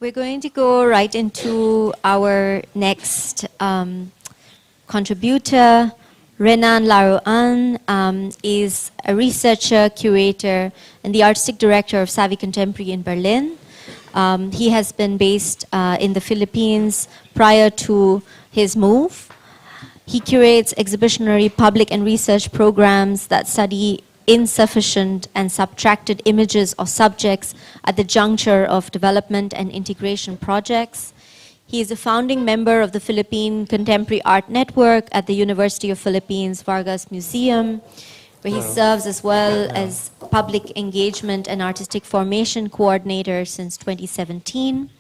We're going to go right into our next contributor. Renan Laru-an is a researcher, curator, and the artistic director of Savvy Contemporary in Berlin. He has been based in the Philippines prior to his move. He curates exhibitionary public and research programs that study insufficient and subtracted images or subjects at the juncture of development and integration projects. He is a founding member of the Philippine Contemporary Art Network at the University of Philippines Vargas Museum, where he serves as well as public engagement and artistic formation coordinator since 2017.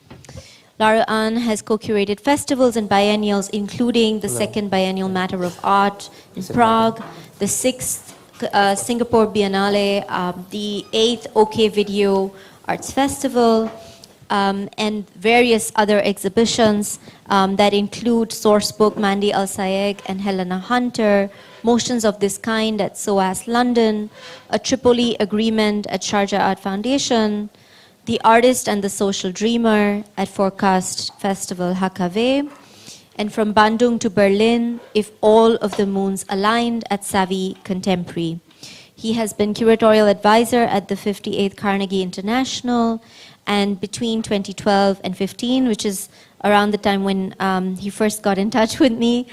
Laru-an has co-curated festivals and biennials, including the second biennial Matter of Art in Prague, the sixth Singapore Biennale, the 8th OK Video Arts Festival, and various other exhibitions that include Sourcebook, Mandy Al-Sayegh and Helena Hunter, Motions of This Kind at SOAS London, a Tripoli Agreement at Sharjah Art Foundation, The Artist and the Social Dreamer at Forecast Festival HKW, and from Bandung to Berlin, If All of the Moons Aligned at Savvy Contemporary. He has been curatorial advisor at the 58th Carnegie International, and between 2012 and 15, which is around the time when he first got in touch with me,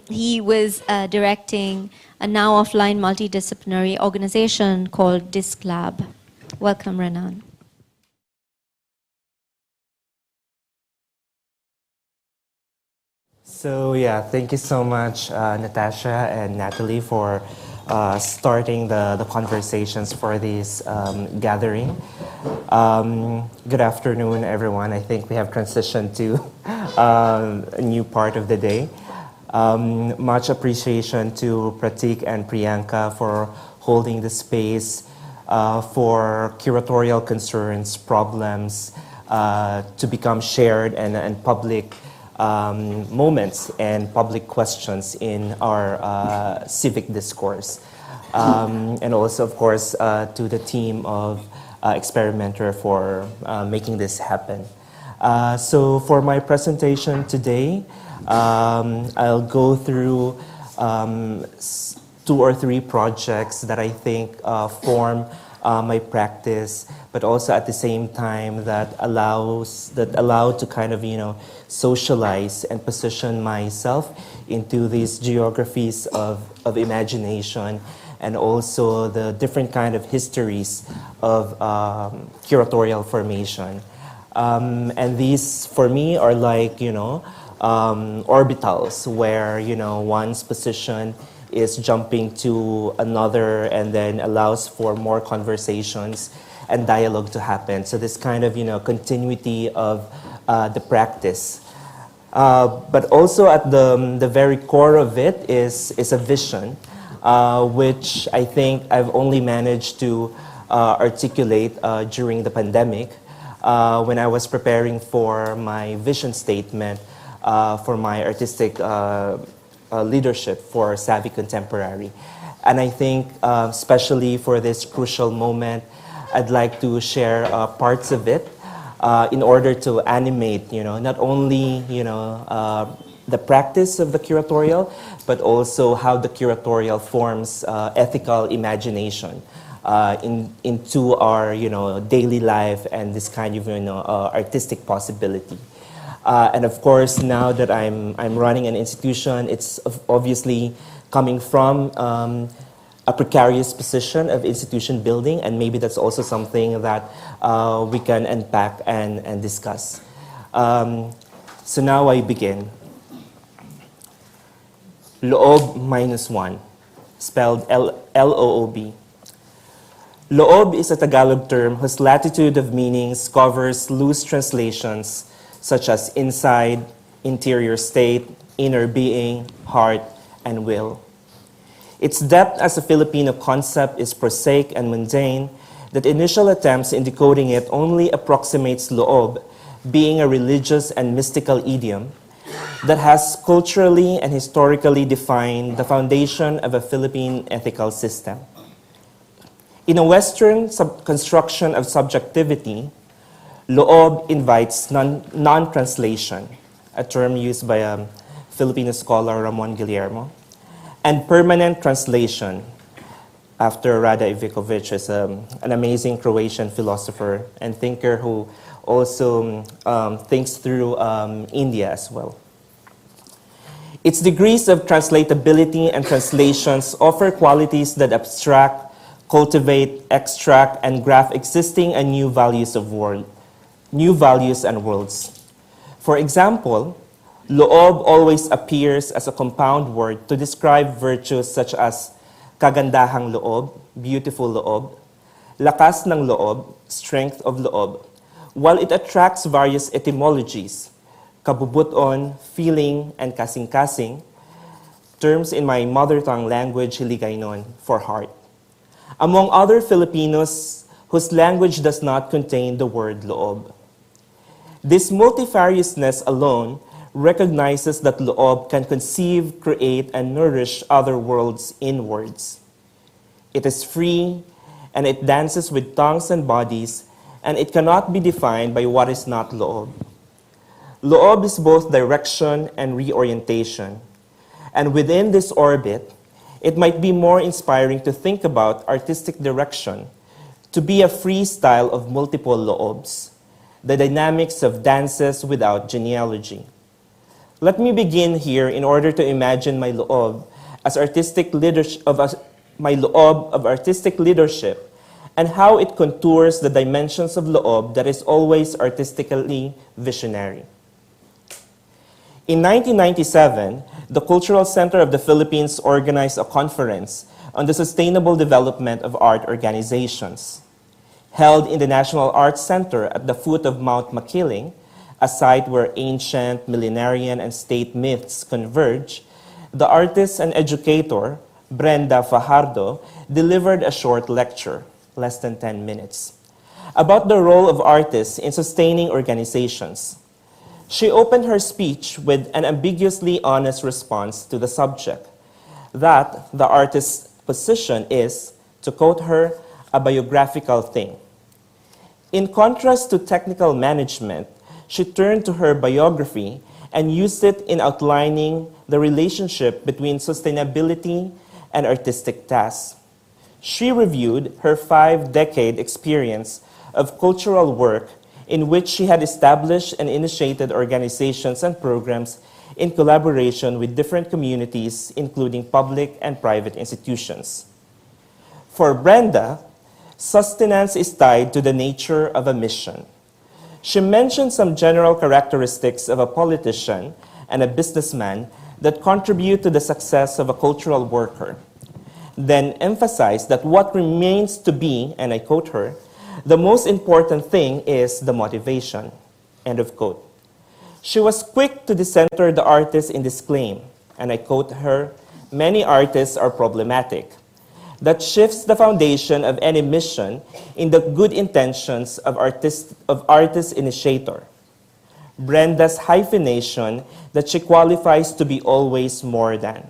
he was directing a now offline multidisciplinary organization called Disc Lab. Welcome, Renan. So yeah, thank you so much, Natasha and Natalie, for starting the conversations for this gathering. Good afternoon, everyone. I think we have transitioned to a new part of the day. Much appreciation to Pratik and Priyanka for holding the space for curatorial concerns, problems to become shared and public moments and public questions in our civic discourse. And also, of course, to the team of Experimenter for making this happen. So for my presentation today, I'll go through 2 or 3 projects that I think form my practice, but also at the same time that allow to kind of socialize and position myself into these geographies of imagination and also the different kind of histories of curatorial formation. And these for me are like orbitals where one's position is jumping to another and then allows for more conversations and dialogue to happen. So this kind of continuity of the practice. But also at the very core of it is a vision, which I think I've only managed to articulate during the pandemic when I was preparing for my vision statement for my artistic leadership for Savvy Contemporary. And I think especially for this crucial moment, I'd like to share parts of it in order to animate, not only, the practice of the curatorial, but also how the curatorial forms ethical imagination into our, daily life and this kind of, artistic possibility. And of course, now that I'm running an institution, it's obviously coming from a precarious position of institution building, and maybe that's also something that we can unpack and discuss. So now I begin. Loob -1, spelled L-O-O-B. Loob is a Tagalog term whose latitude of meanings covers loose translations such as inside, interior state, inner being, heart, and will. Its depth as a Filipino concept is prosaic and mundane that initial attempts in decoding it only approximates loob, being a religious and mystical idiom that has culturally and historically defined the foundation of a Philippine ethical system. In a Western construction of subjectivity, Loob invites non-translation, a term used by a Filipino scholar, Ramon Guillermo, and permanent translation, after Rada Ivikovic is an amazing Croatian philosopher and thinker who also thinks through India as well. Its degrees of translatability and translations offer qualities that abstract, cultivate, extract, and graph existing and new values and worlds. For example, loob always appears as a compound word to describe virtues such as kagandahang loob, beautiful loob, lakas ng loob, strength of loob, while it attracts various etymologies, kabubuton, feeling, and kasing-kasing, terms in my mother tongue language, Hiligaynon, for heart, among other Filipinos whose language does not contain the word loob. This multifariousness alone recognizes that loob can conceive, create, and nourish other worlds in words. It is free, and it dances with tongues and bodies, and it cannot be defined by what is not loob. Loob is both direction and reorientation, and within this orbit, it might be more inspiring to think about artistic direction to be a free style of multiple loobs, the dynamics of dances without genealogy. Let me begin here in order to imagine my loob as artistic leadership of artistic leadership and how it contours the dimensions of loob that is always artistically visionary. In 1997, the Cultural Center of the Philippines organized a conference on the sustainable development of art organizations. Held in the National Arts Center at the foot of Mount Makiling, a site where ancient, millenarian, and state myths converge, the artist and educator, Brenda Fajardo, delivered a short lecture, less than 10 minutes, about the role of artists in sustaining organizations. She opened her speech with an ambiguously honest response to the subject, that the artist's position is, to quote her, a biographical thing. In contrast to technical management, she turned to her biography and used it in outlining the relationship between sustainability and artistic tasks. She reviewed her 5-decade experience of cultural work in which she had established and initiated organizations and programs in collaboration with different communities, including public and private institutions. For Brenda, sustenance is tied to the nature of a mission. She mentioned some general characteristics of a politician and a businessman that contribute to the success of a cultural worker, then emphasized that what remains to be, and I quote her, the most important thing is the motivation, end of quote. She was quick to decenter the artist in this claim, and I quote her, many artists are problematic. That shifts the foundation of any mission in the good intentions of artist initiator. Brenda's hyphenation that she qualifies to be always more than.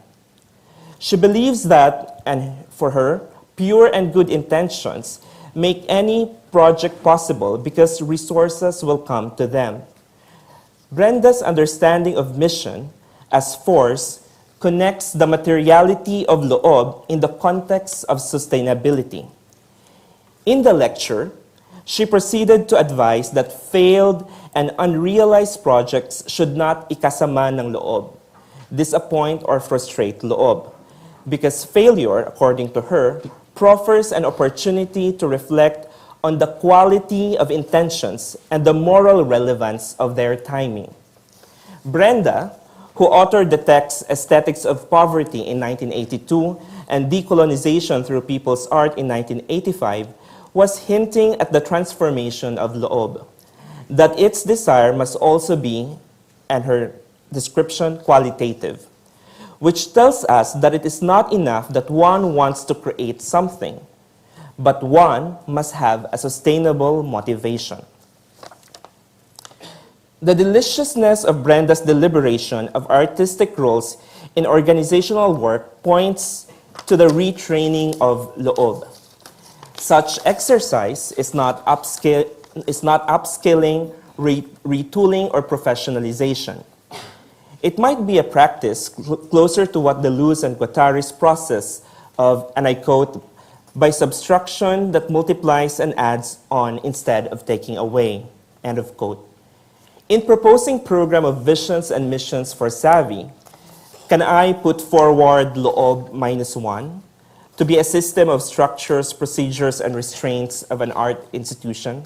She believes that, and for her, pure and good intentions make any project possible because resources will come to them. Brenda's understanding of mission as force connects the materiality of loob in the context of sustainability. In the lecture, she proceeded to advise that failed and unrealized projects should not ikasama ng loob, disappoint or frustrate loob, because failure, according to her, proffers an opportunity to reflect on the quality of intentions and the moral relevance of their timing. Brenda, who authored the text Aesthetics of Poverty in 1982 and Decolonization Through People's Art in 1985, was hinting at the transformation of loob, that its desire must also be, and her description, qualitative, which tells us that it is not enough that one wants to create something, but one must have a sustainable motivation. The deliciousness of Brenda's deliberation of artistic roles in organizational work points to the retraining of loob. Such exercise is not is not upskilling, retooling, or professionalization. It might be a practice closer to what Deleuze and Guattari's process of, and I quote, by subtraction that multiplies and adds on instead of taking away, end of quote. In proposing program of visions and missions for Savvy, can I put forward Loob -1 to be a system of structures, procedures, and restraints of an art institution?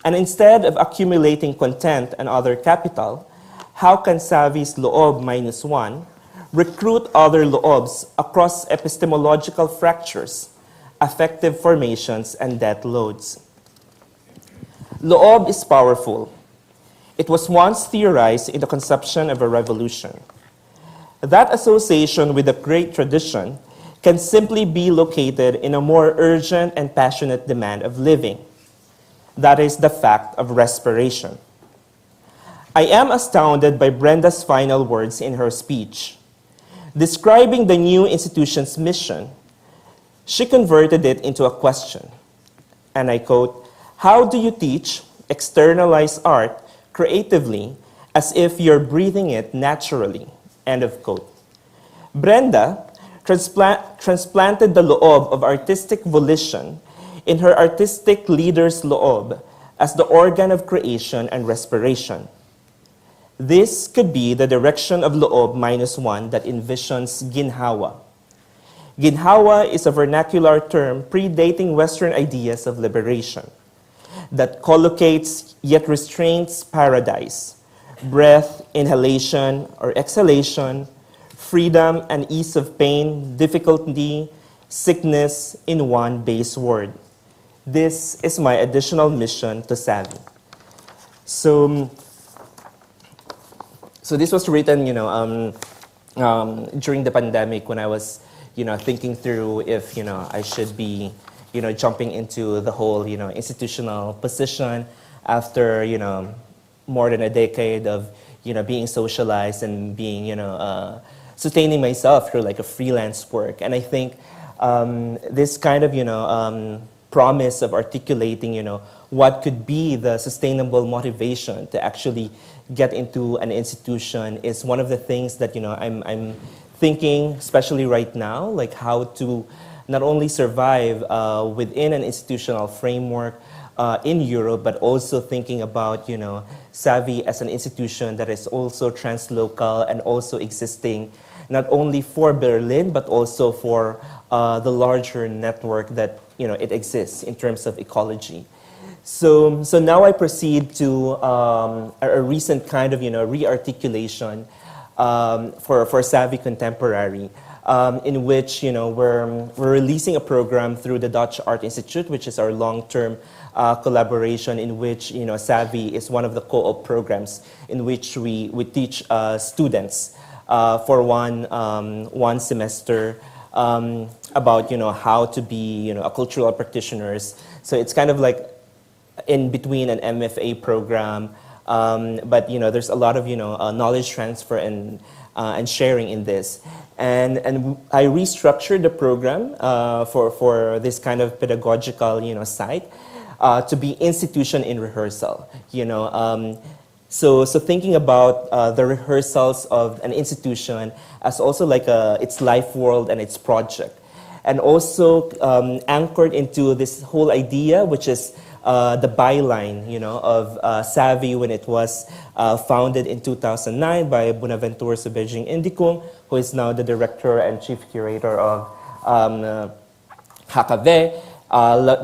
And instead of accumulating content and other capital, how can Savvy's Loob -1 recruit other Loobs across epistemological fractures, affective formations, and debt loads? Loob is powerful. It was once theorized in the conception of a revolution. That association with a great tradition can simply be located in a more urgent and passionate demand of living. That is the fact of respiration. I am astounded by Brenda's final words in her speech. Describing the new institution's mission, she converted it into a question. And I quote, "How do you teach, externalize art creatively as if you're breathing it naturally?" End of quote. Brenda transplanted the Loob of artistic volition in her artistic leader's Loob as the organ of creation and respiration. This could be the direction of Loob -1 that envisions ginhawa. Ginhawa is a vernacular term predating Western ideas of liberation that collocates yet restrains paradise, breath, inhalation or exhalation, freedom and ease of pain, difficulty, sickness in one base word. This is my additional mission to Savvy. So this was written, during the pandemic when I was, thinking through if, I should be, jumping into the whole, institutional position after, more than a decade of, being socialized and being, sustaining myself through like a freelance work. And I think this kind of, promise of articulating, what could be the sustainable motivation to actually get into an institution is one of the things that, I'm thinking, especially right now, like how to not only survive within an institutional framework in Europe, but also thinking about, Savvy as an institution that is also translocal and also existing not only for Berlin, but also for the larger network that, it exists in terms of ecology. So now I proceed to a recent kind of, re-articulation for Savvy Contemporary, in which, we're releasing a program through the Dutch Art Institute, which is our long-term collaboration in which, Savvy is one of the co-op programs in which we teach students for one semester about, how to be, a cultural practitioners. So it's kind of like in between an MFA program, but, there's a lot of, knowledge transfer and sharing in this. And I restructured the program for this kind of pedagogical, site to be institution in rehearsal, So thinking about the rehearsals of an institution as also like its life world and its project. And also anchored into this whole idea, which is the byline, of Savvy when it was founded in 2009 by Bonaventure Subejing Indicum, who is now the director and chief curator of HKV,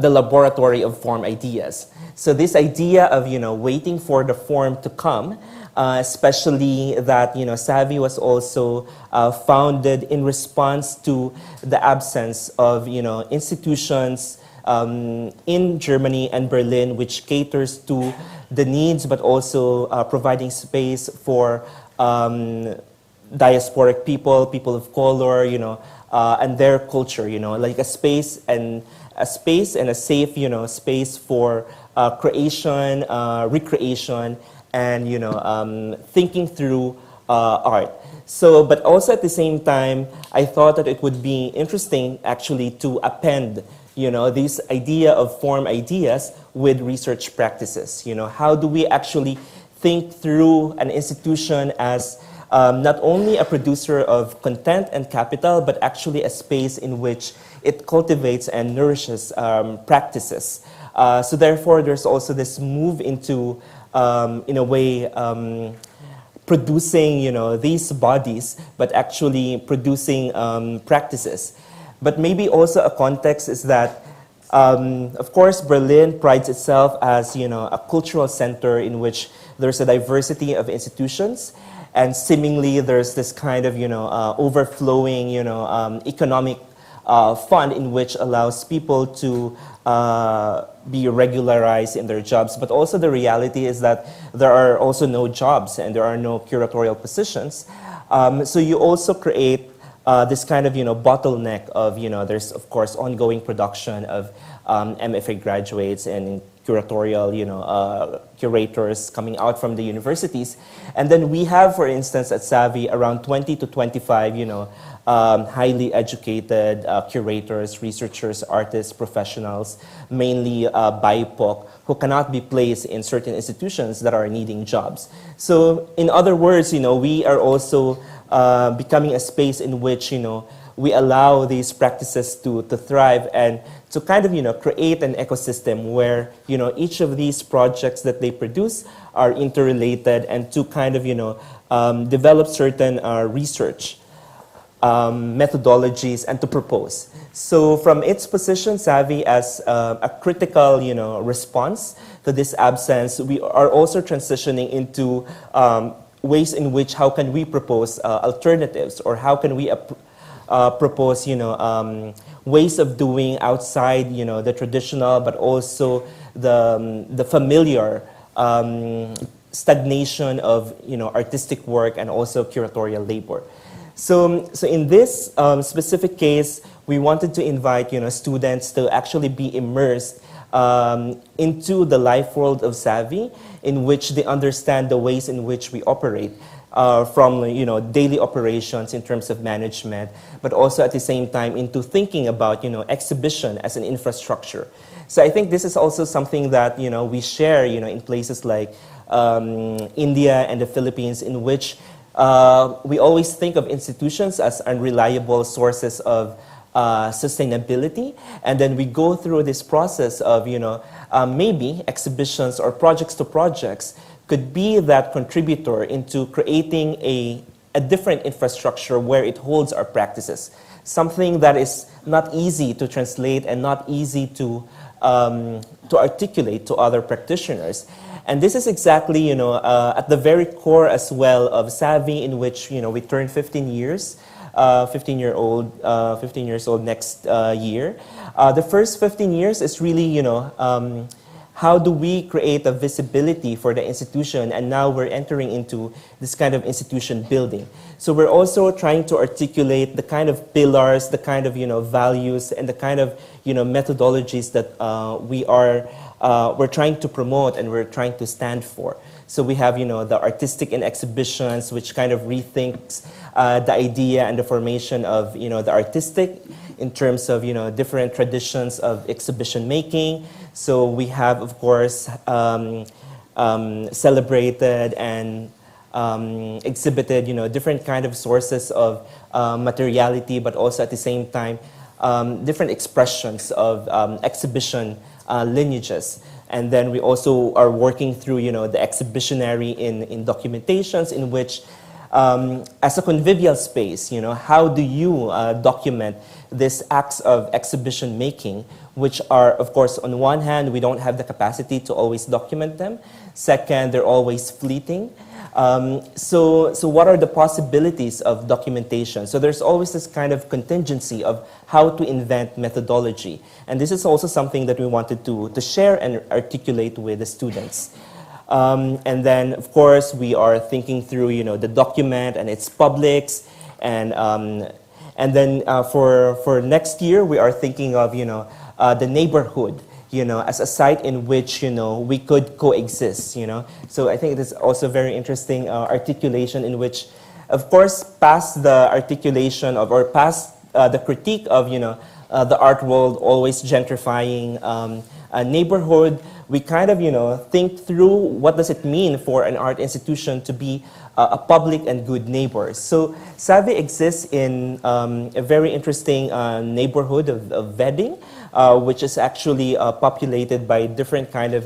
the Laboratory of Form Ideas. So this idea of, waiting for the form to come, especially that, Savvy was also founded in response to the absence of, institutions in Germany and Berlin, which caters to the needs, but also providing space for diasporic people of color, and their culture, like a space and a safe, space for creation, recreation, and thinking through art. So, but also at the same time, I thought that it would be interesting actually to append, this idea of form ideas with research practices. How do we actually think through an institution as not only a producer of content and capital, but actually a space in which it cultivates and nourishes practices. So therefore, there's also this move into, in a way, producing, these bodies, but actually producing practices. But maybe also a context is that, of course, Berlin prides itself as, a cultural center in which there's a diversity of institutions, and seemingly there's this kind of, overflowing, economic fund in which allows people to be regularized in their jobs. But also the reality is that there are also no jobs and there are no curatorial positions. So you also create this kind of, bottleneck of, there's of course ongoing production of MFA graduates and curatorial, curators coming out from the universities. And then we have, for instance, at Savvy, around 20 to 25, highly educated curators, researchers, artists, professionals, mainly BIPOC, who cannot be placed in certain institutions that are needing jobs. So in other words, we are also becoming a space in which, we allow these practices to thrive and to kind of, create an ecosystem where, each of these projects that they produce are interrelated and to kind of, develop certain research methodologies and to propose. So from its position, Savvy, as a critical, response to this absence, we are also transitioning into ways in which how can we propose alternatives, or how can we propose, ways of doing outside, the traditional, but also the familiar stagnation of, artistic work and also curatorial labor. So in this specific case, we wanted to invite, students to actually be immersed into the life world of Savvy, in which they understand the ways in which we operate. From daily operations in terms of management, but also at the same time into thinking about exhibition as an infrastructure. So I think this is also something that we share in places like India and the Philippines, in which we always think of institutions as unreliable sources of sustainability, and then we go through this process of maybe exhibitions or projects to projects could be that contributor into creating a different infrastructure where it holds our practices. Something that is not easy to translate and not easy to articulate to other practitioners. And this is exactly, at the very core as well of Savvy, in which, we turn 15 years, 15 years old next year. The first 15 years is really, how do we create a visibility for the institution? And now we're entering into this kind of institution building. So we're also trying to articulate the kind of pillars, the kind of values, and the kind of methodologies that we're trying to promote and we're trying to stand for. So we have the artistic in exhibitions, which kind of rethinks the idea and the formation of the artistic in terms of different traditions of exhibition making. So we have, of course, celebrated and exhibited different kind of sources of materiality, but also at the same time different expressions of exhibition lineages. And then we also are working through the exhibitionary in documentations, in which as a convivial space, how do you document these acts of exhibition making, which are, of course, on one hand, we don't have the capacity to always document them. Second, they're always fleeting. So what are the possibilities of documentation? So there's always this kind of contingency of how to invent methodology. And this is also something that we wanted to share and articulate with the students. And then, of course, we are thinking through, the document and its publics. And then for next year, we are thinking of, the neighborhood as a site in which, we could coexist. So I think it is also very interesting articulation in which, of course, past the articulation of, or past the critique of, the art world always gentrifying a neighborhood, we kind of, think through what does it mean for an art institution to be a public and good neighbor. So Savi exists in a very interesting neighborhood of Veding, which is actually populated by different kind of,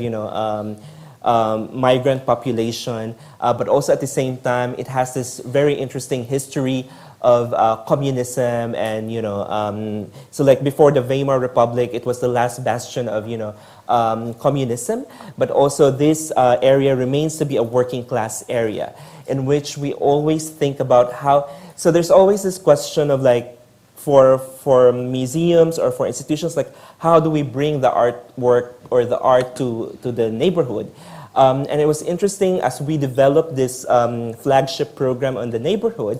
migrant population, but also at the same time, it has this very interesting history of communism and, so like before the Weimar Republic, it was the last bastion of, communism, but also this area remains to be a working class area in which we always think about how, so there's always this question of like, for museums or for institutions, like how do we bring the artwork or the art to the neighborhood? And it was interesting as we developed this flagship program on the neighborhood.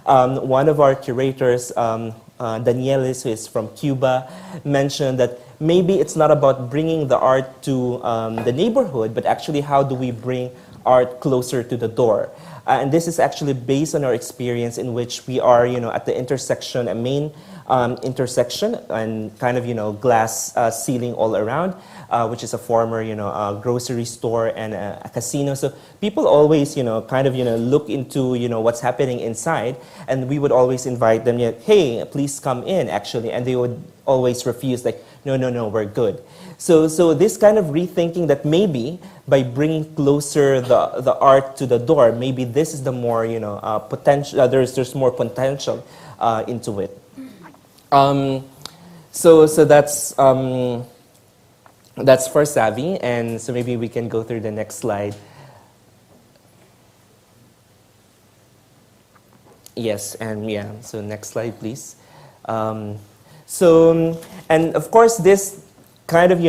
One of our curators, Danielis, who is from Cuba, mentioned that maybe it's not about bringing the art to the neighborhood, but actually how do we bring art closer to the door? And this is actually based on our experience in which we are, at the intersection, a main intersection, and kind of, glass ceiling all around, which is a former, grocery store and a casino. So people always, kind of, look into, what's happening inside, and we would always invite them, hey, please come in, actually, and they would always refuse, like, no, we're good. So this kind of rethinking that maybe by bringing closer the art to the door, maybe this is the more, potential, there's more potential into it. So that's for Savi, and so maybe we can go through the next slide. Yes, and yeah, so next slide, please. So, and of course, this kind of,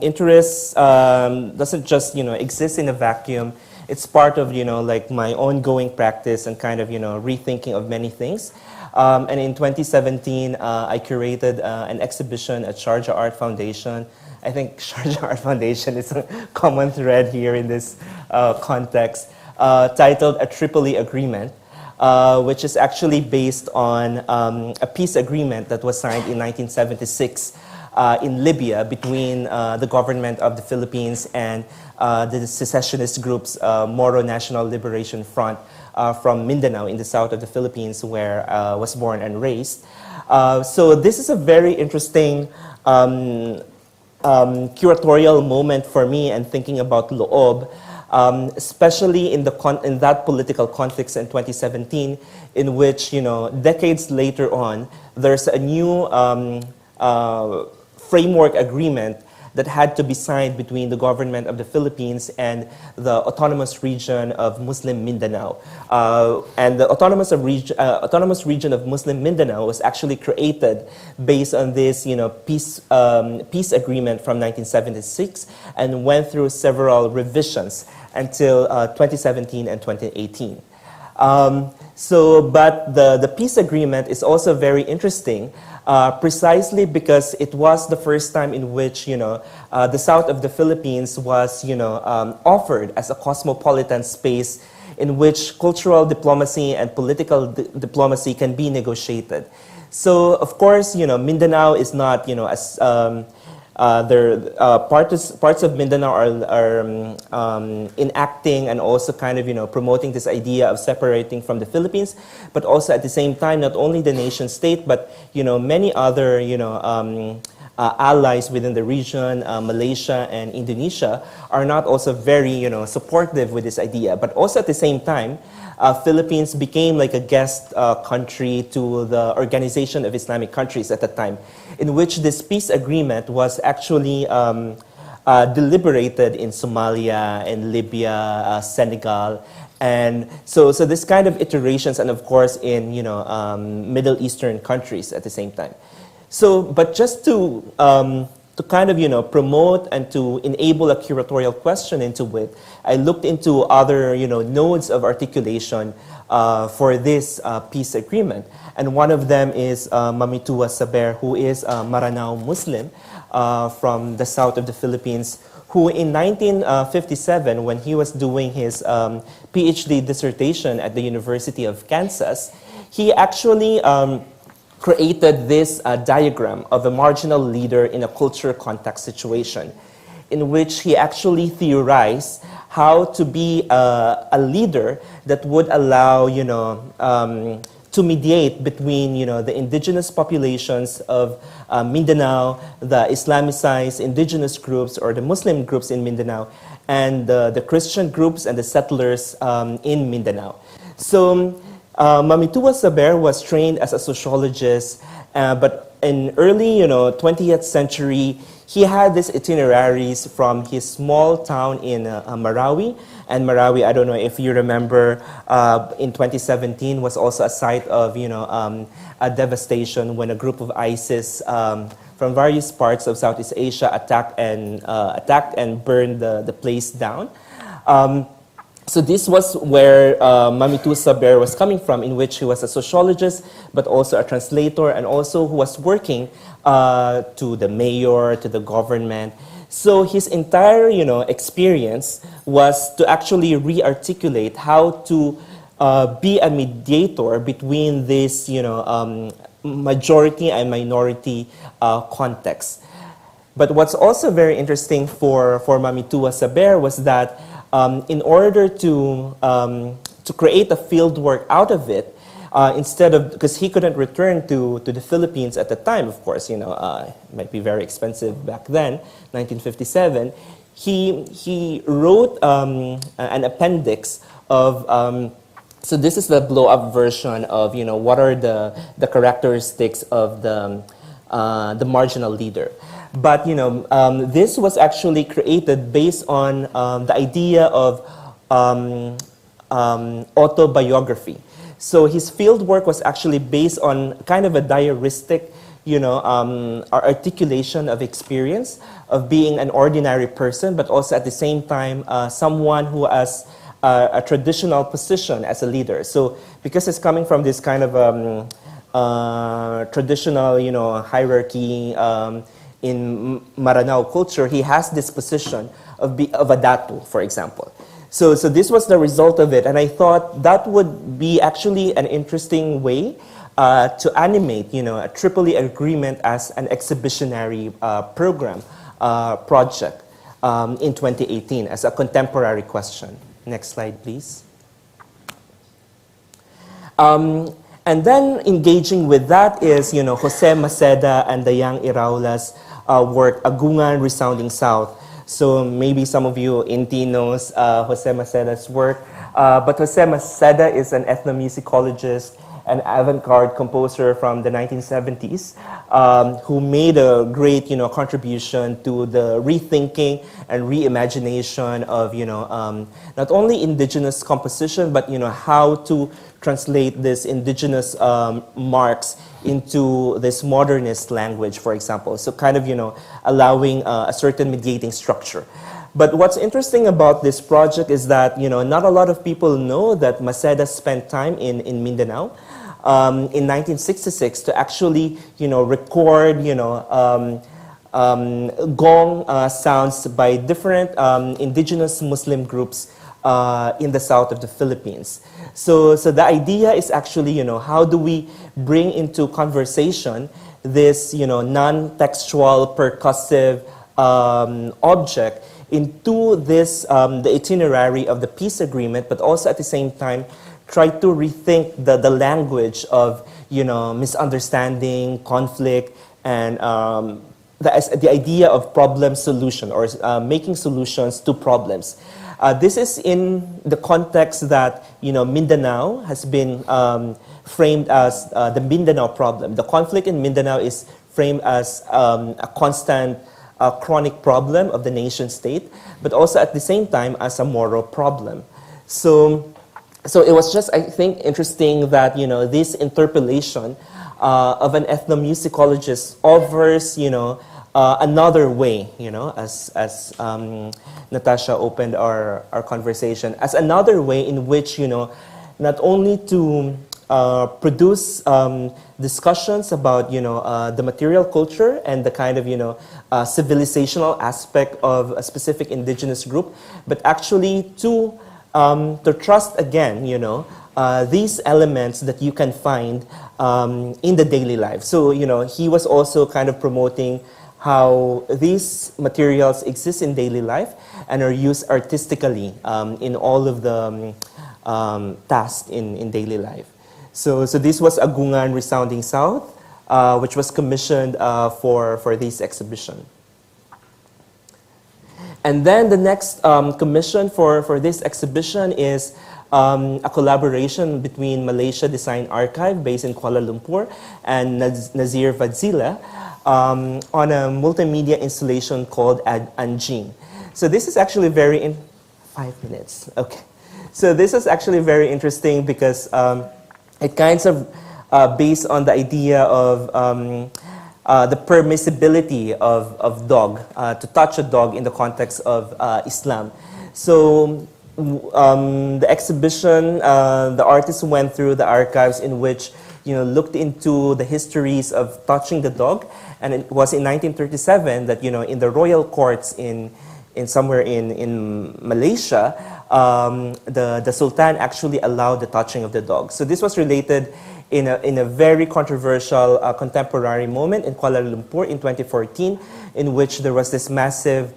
interest doesn't just, exist in a vacuum. It's part of, like my ongoing practice and kind of, rethinking of many things. And in 2017, I curated an exhibition at Sharjah Art Foundation. I think Sharjah Art Foundation is a common thread here in this context, titled A Tripoli Agreement, which is actually based on a peace agreement that was signed in 1976 in Libya between the government of the Philippines and the secessionist groups Moro National Liberation Front from Mindanao in the south of the Philippines, where I was born and raised. So this is a very interesting curatorial moment for me and thinking about Loob, especially in that political context in 2017, in which, decades later on, there's a new framework agreement that had to be signed between the government of the Philippines and the autonomous region of Muslim Mindanao. And the autonomous region of Muslim Mindanao was actually created based on this, peace agreement from 1976 and went through several revisions until 2017 and 2018. But the peace agreement is also very interesting, precisely because it was the first time in which, the south of the Philippines was, offered as a cosmopolitan space in which cultural diplomacy and political diplomacy can be negotiated. So, of course, Mindanao is not, as parts of Mindanao are enacting and also kind of, promoting this idea of separating from the Philippines, but also at the same time, not only the nation state, but, many other, allies within the region, Malaysia and Indonesia, are not also very, supportive with this idea. But also at the same time, Philippines became like a guest country to the Organization of Islamic Countries at the time, in which this peace agreement was actually deliberated in Somalia, in Libya, Senegal, and so this kind of iterations, and of course in Middle Eastern countries at the same time. So, but just to kind of promote and to enable a curatorial question into it, I looked into other nodes of articulation for this peace agreement, and one of them is Mamitua Saber, who is a Maranao Muslim, from the south of the Philippines, who in 1957, when he was doing his PhD dissertation at the University of Kansas, he actually created this diagram of a marginal leader in a culture context situation, in which he actually theorized how to be a leader that would allow, to mediate between, the indigenous populations of Mindanao, the Islamicized indigenous groups or the Muslim groups in Mindanao, and the Christian groups and the settlers in Mindanao. So Mamitua Saber was trained as a sociologist, but in early, 20th century, he had these itineraries from his small town in Marawi. And Marawi, I don't know if you remember, in 2017 was also a site of, a devastation when a group of ISIS from various parts of Southeast Asia attacked and burned the place down. So this was where Mamitu Saber was coming from, in which he was a sociologist, but also a translator, and also who was working to the mayor, to the government. So his entire, experience was to actually re-articulate how to be a mediator between this, majority and minority context. But what's also very interesting for Mamitua Saber was that in order to create a field work out of it, instead of, because he couldn't return to the Philippines at the time, of course, it might be very expensive back then, 1957, he wrote an appendix of, so this is the blow-up version of, what are the characteristics of the marginal leader. But, this was actually created based on the idea of autobiography. So his field work was actually based on kind of a diaristic, articulation of experience of being an ordinary person, but also at the same time someone who has a traditional position as a leader. So because it's coming from this kind of traditional, hierarchy in Maranao culture, he has this position of a datu, for example. So this was the result of it, and I thought that would be actually an interesting way to animate, a Tripoli agreement as an exhibitionary program project in 2018 as a contemporary question. Next slide, please. And then engaging with that is, Jose Maceda and the young Iraula's work, Agungan Resounding South. So maybe some of you Inti knows Jose Maceda's work, but Jose Maceda is an ethnomusicologist and avant-garde composer from the 1970s who made a great, contribution to the rethinking and reimagination of, not only indigenous composition, but, how to translate this indigenous marks into this modernist language, for example. So kind of, allowing a certain mediating structure. But what's interesting about this project is that, not a lot of people know that Maceda spent time in Mindanao in 1966 to actually, record, gong sounds by different indigenous Muslim groups in the south of the Philippines. So the idea is actually, how do we bring into conversation this, non-textual, percussive object into this, the itinerary of the peace agreement, but also at the same time, try to rethink the language of, misunderstanding, conflict, and the idea of problem solution or making solutions to problems. This is in the context that, Mindanao has been framed as the Mindanao problem. The conflict in Mindanao is framed as a constant chronic problem of the nation state, but also at the same time as a moral problem. So it was just, I think, interesting that, this interpellation of an ethnomusicologist offers, another way, as Natasha opened our conversation, as another way in which, not only to produce discussions about, the material culture and the kind of, civilizational aspect of a specific indigenous group, but actually to trust again, these elements that you can find in the daily life. So, he was also kind of promoting how these materials exist in daily life and are used artistically in all of the tasks in daily life. So this was Agungan Resounding South, which was commissioned for this exhibition. And then the next commission for this exhibition is a collaboration between Malaysia Design Archive, based in Kuala Lumpur, and Nazir Vadzila on a multimedia installation called Anjing. So this is actually 5 minutes, okay. So this is actually very interesting because it kind of based on the idea of the permissibility of dog, to touch a dog in the context of Islam. So the exhibition, the artists went through the archives in which, looked into the histories of touching the dog. And it was in 1937 that, in the royal courts in somewhere in Malaysia, the Sultan actually allowed the touching of the dog. So this was related in a very controversial contemporary moment in Kuala Lumpur in 2014, in which there was this massive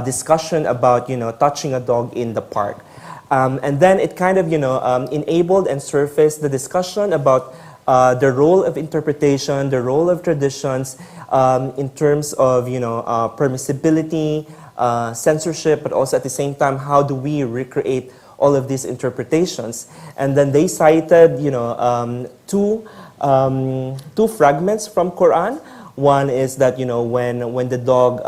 discussion about, touching a dog in the park. And then it kind of, enabled and surfaced the discussion about the role of interpretation, the role of traditions in terms of, permissibility, censorship, but also at the same time, how do we recreate all of these interpretations? And then they cited, two fragments from Quran. One is that, when the dog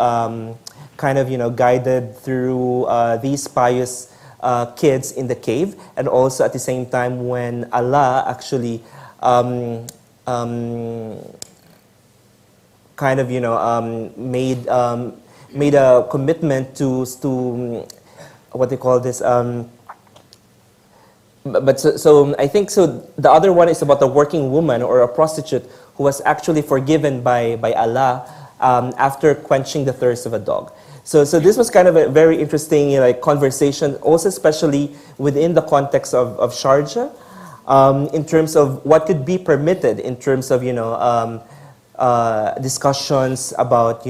kind of, guided through these pious kids in the cave, and also at the same time when Allah actually kind of, made a commitment to what they call this. So I think so. The other one is about a working woman or a prostitute who was actually forgiven by Allah after quenching the thirst of a dog. So this was kind of a very interesting conversation, also especially within the context of Sharjah, in terms of what could be permitted in terms of discussions about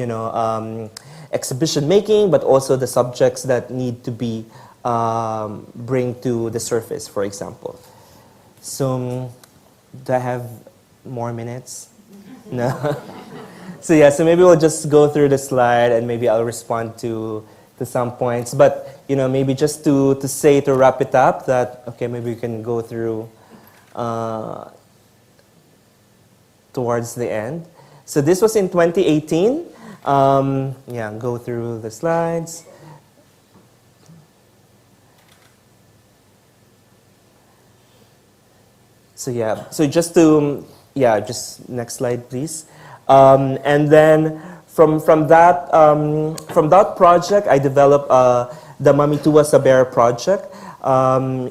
exhibition making, but also the subjects that need to be bring to the surface, for example. So, do I have more minutes? No? So yeah, so maybe we'll just go through the slide and maybe I'll respond to some points. But, maybe just to wrap it up that, okay, maybe we can go through towards the end. So this was in 2018. Yeah, go through the slides. So yeah, so just next slide, please. And then from that project, I developed the Mamitua Saber project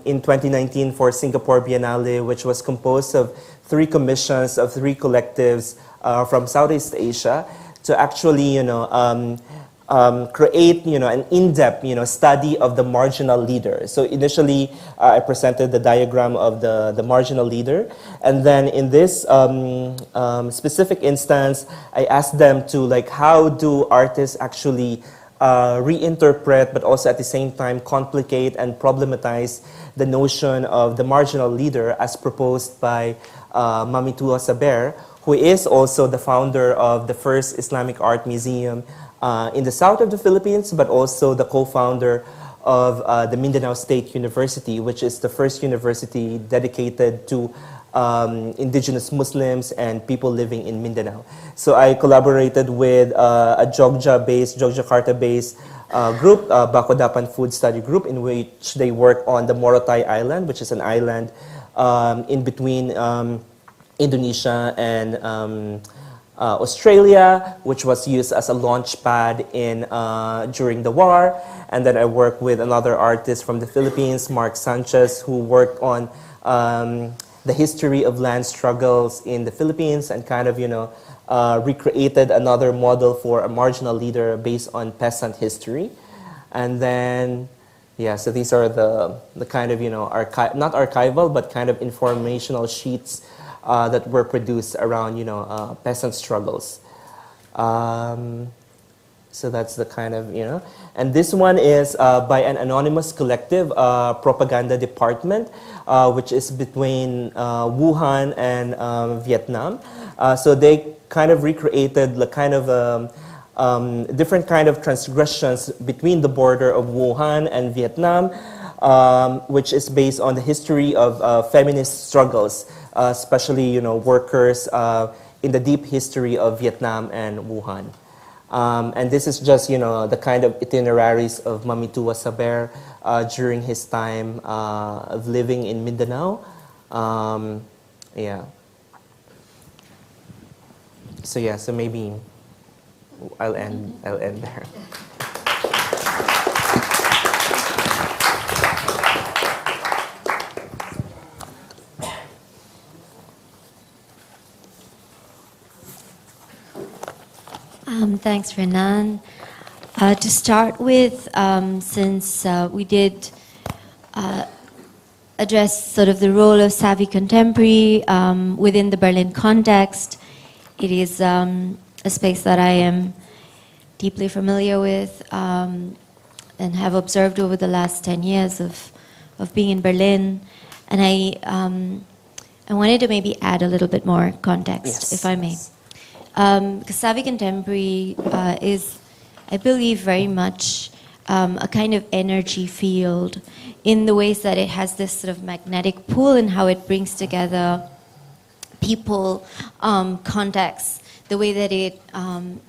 in 2019 for Singapore Biennale, which was composed of 3 commissions of 3 collectives from Southeast Asia to actually, create, an in-depth, study of the marginal leader. So initially, I presented the diagram of the marginal leader, and then in this specific instance, I asked them to how do artists actually reinterpret, but also at the same time complicate and problematize the notion of the marginal leader as proposed by Mamitua Saber, who is also the founder of the first Islamic art museum in the south of the Philippines, but also the co-founder of the Mindanao State University, which is the first university dedicated to indigenous Muslims and people living in Mindanao. So I collaborated with a Jogjakarta-based group, Bakodapan Food Study Group, in which they work on the Morotai Island, which is an island in between Indonesia and Australia, which was used as a launch pad during the war. And then I worked with another artist from the Philippines, Mark Sanchez, who worked on the history of land struggles in the Philippines and kind of, recreated another model for a marginal leader based on peasant history. And then, yeah, so these are the kind of, not archival, but kind of informational sheets that were produced around, peasant struggles. So that's the kind of, And this one is by an anonymous collective, propaganda department, which is between Wuhan and Vietnam. So they kind of recreated the kind of different kind of transgressions between the border of Wuhan and Vietnam, which is based on the history of feminist struggles, especially, workers in the deep history of Vietnam and Wuhan. And this is just, the kind of itineraries of Mamitua Saber during his time of living in Mindanao. Yeah. So yeah, so maybe I'll end there. Thanks, Renan. To start with, since we did address sort of the role of savvy contemporary within the Berlin context, it is a space that I am deeply familiar with and have observed over the last 10 years of being in Berlin. And I wanted to maybe add a little bit more context, if I may. Because savvy contemporary is, I believe, very much a kind of energy field in the ways that it has this sort of magnetic pull and how it brings together people, contexts, the way that it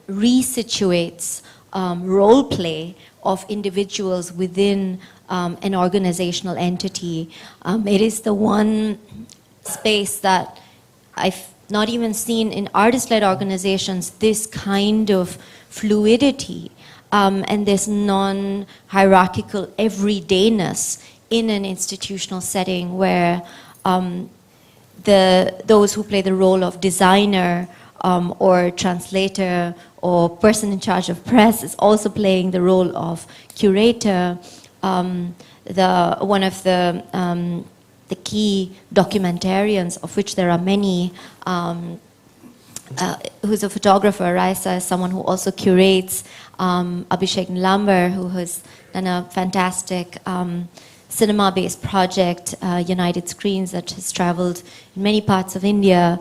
resituates role play of individuals within an organizational entity. It is the one space that I've not even seen in artist-led organizations this kind of fluidity and this non-hierarchical everydayness in an institutional setting where those who play the role of designer or translator or person in charge of press is also playing the role of curator. One of the key documentarians, of which there are many, who's a photographer, Raisa, is someone who also curates, Abhishek Nilambar, who has done a fantastic cinema-based project, United Screens, that has traveled in many parts of India,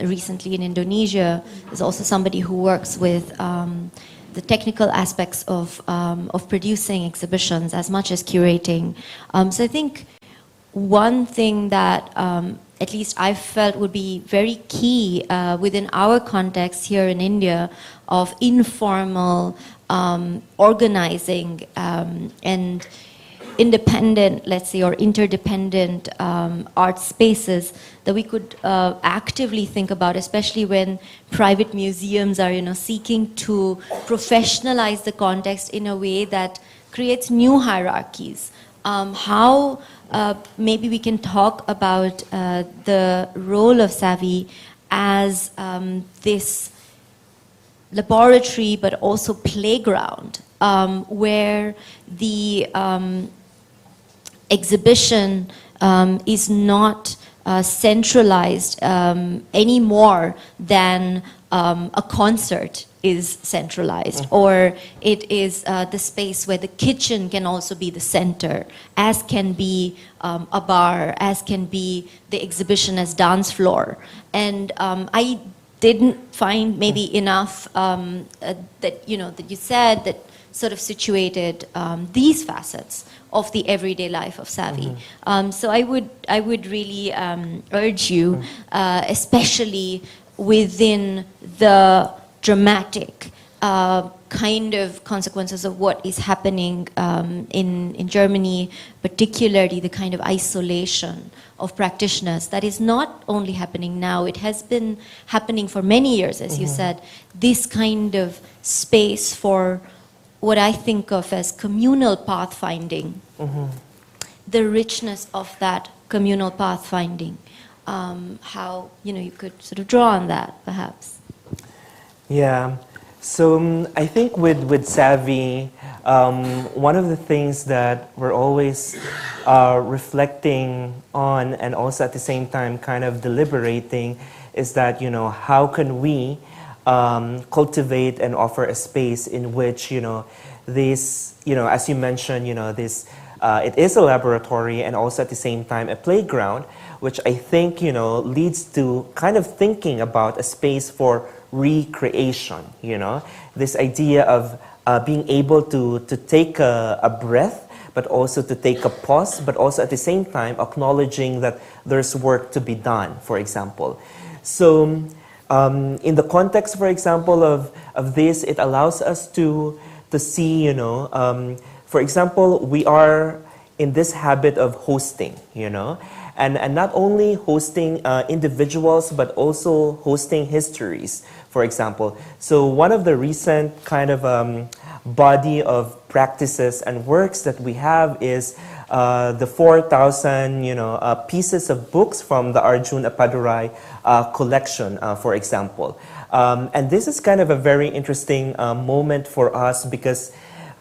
recently in Indonesia. There's also somebody who works with the technical aspects of producing exhibitions as much as curating. So I think one thing that at least I felt would be very key within our context here in India of informal organizing and independent, let's say, or interdependent art spaces that we could actively think about, especially when private museums are, seeking to professionalize the context in a way that creates new hierarchies. How maybe we can talk about the role of savvy as this laboratory but also playground where the exhibition is not centralized any more than a concert is centralized, or it is the space where the kitchen can also be the center, as can be a bar, as can be the exhibition as dance floor. And I didn't find maybe enough that you said that sort of situated these facets of the everyday life of savvy. So I would really urge you, especially within the dramatic kind of consequences of what is happening in Germany, particularly the kind of isolation of practitioners that is not only happening now, it has been happening for many years, as you said, this kind of space for what I think of as communal pathfinding, the richness of that communal pathfinding, how you could sort of draw on that, perhaps. Yeah. So I think with Savvy, one of the things that we're always reflecting on, and also at the same time kind of deliberating, is that how can we cultivate and offer a space in which this as you mentioned this it is a laboratory and also at the same time a playground, which I think leads to kind of thinking about a space for recreation. This idea of being able to take a breath, but also to take a pause, but also at the same time acknowledging that there's work to be done, for example. So in the context, for example, of this, it allows us to see, for example, we are in this habit of hosting, and not only hosting individuals, but also hosting histories, for example. So one of the recent kind of body of practices and works that we have is the 4,000 pieces of books from the Arjun Appadurai collection, for example. And this is kind of a very interesting moment for us because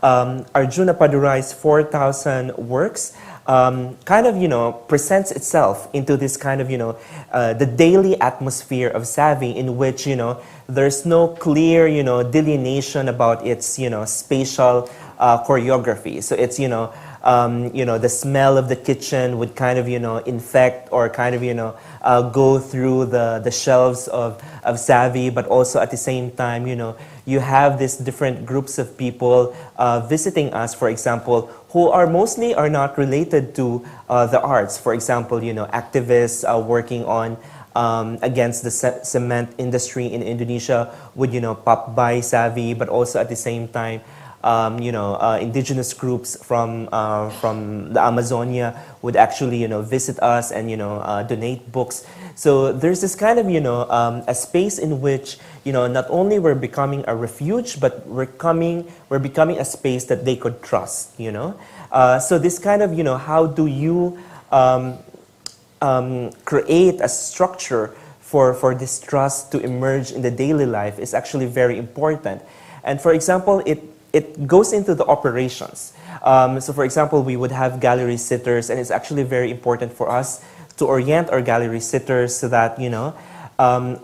Arjun Appadurai's 4,000 works kind of presents itself into this kind of the daily atmosphere of Savvy, in which there's no clear delineation about its spatial choreography. So it's the smell of the kitchen would kind of infect or kind of go through the shelves of Savvy, but also at the same time you have these different groups of people visiting us, for example, who are mostly not related to the arts. For example, activists working on against the cement industry in Indonesia would pop by Savvy, but also at the same time indigenous groups from the Amazonia would actually visit us and donate books. So there's this kind of a space in which not only we're becoming a refuge, but we're becoming a space that they could trust. So this kind of how do you create a structure for this trust to emerge in the daily life is actually very important. And for example, it goes into the operations. So for example, we would have gallery sitters, and it's actually very important for us to orient our gallery sitters so that,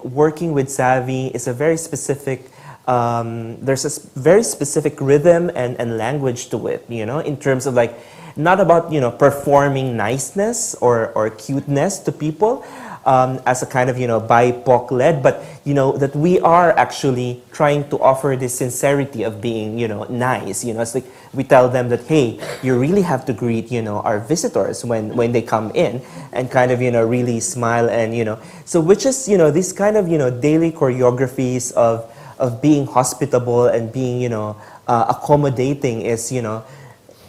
working with Savvy is a very specific, there's a very specific rhythm and language to it, in terms of like, not about, performing niceness or cuteness to people, as a kind of, BIPOC led, but, that we are actually trying to offer this sincerity of being, nice. It's like we tell them that, hey, you really have to greet, our visitors when they come in and kind of, really smile and, so which is, this kind of, daily choreographies of being hospitable and being, accommodating is,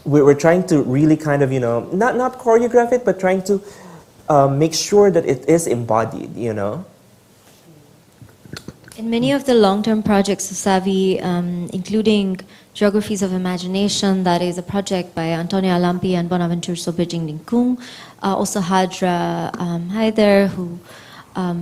we're trying to really kind of, not choreograph it, but trying to make sure that it is embodied, In many of the long-term projects of Savvy, including Geographies of Imagination, that is a project by Antonio Alampi and Bonaventure Sobejing Lingkung, also Hadra Haider, who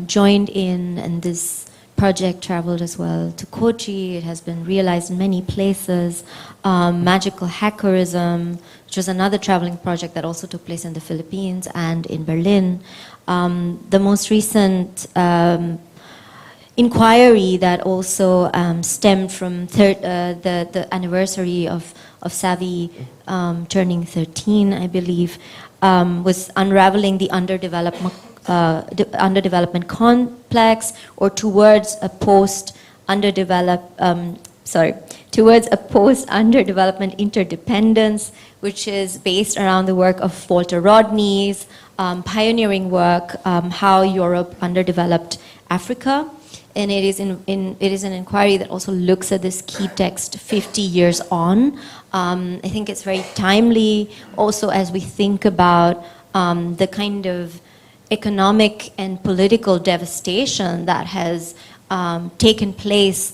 joined in, and this project traveled as well to Kochi. It has been realized in many places. Magical Hackerism, which was another traveling project that also took place in the Philippines and in Berlin. The most recent inquiry that also stemmed from the anniversary of Savvy turning 13, I believe, was unraveling the underdevelopment complex, or towards a post-underdevelopment interdependence, which is based around the work of Walter Rodney's pioneering work, How Europe Underdeveloped Africa. And it is an inquiry that also looks at this key text 50 years on. I think it's very timely also as we think about the kind of economic and political devastation that has taken place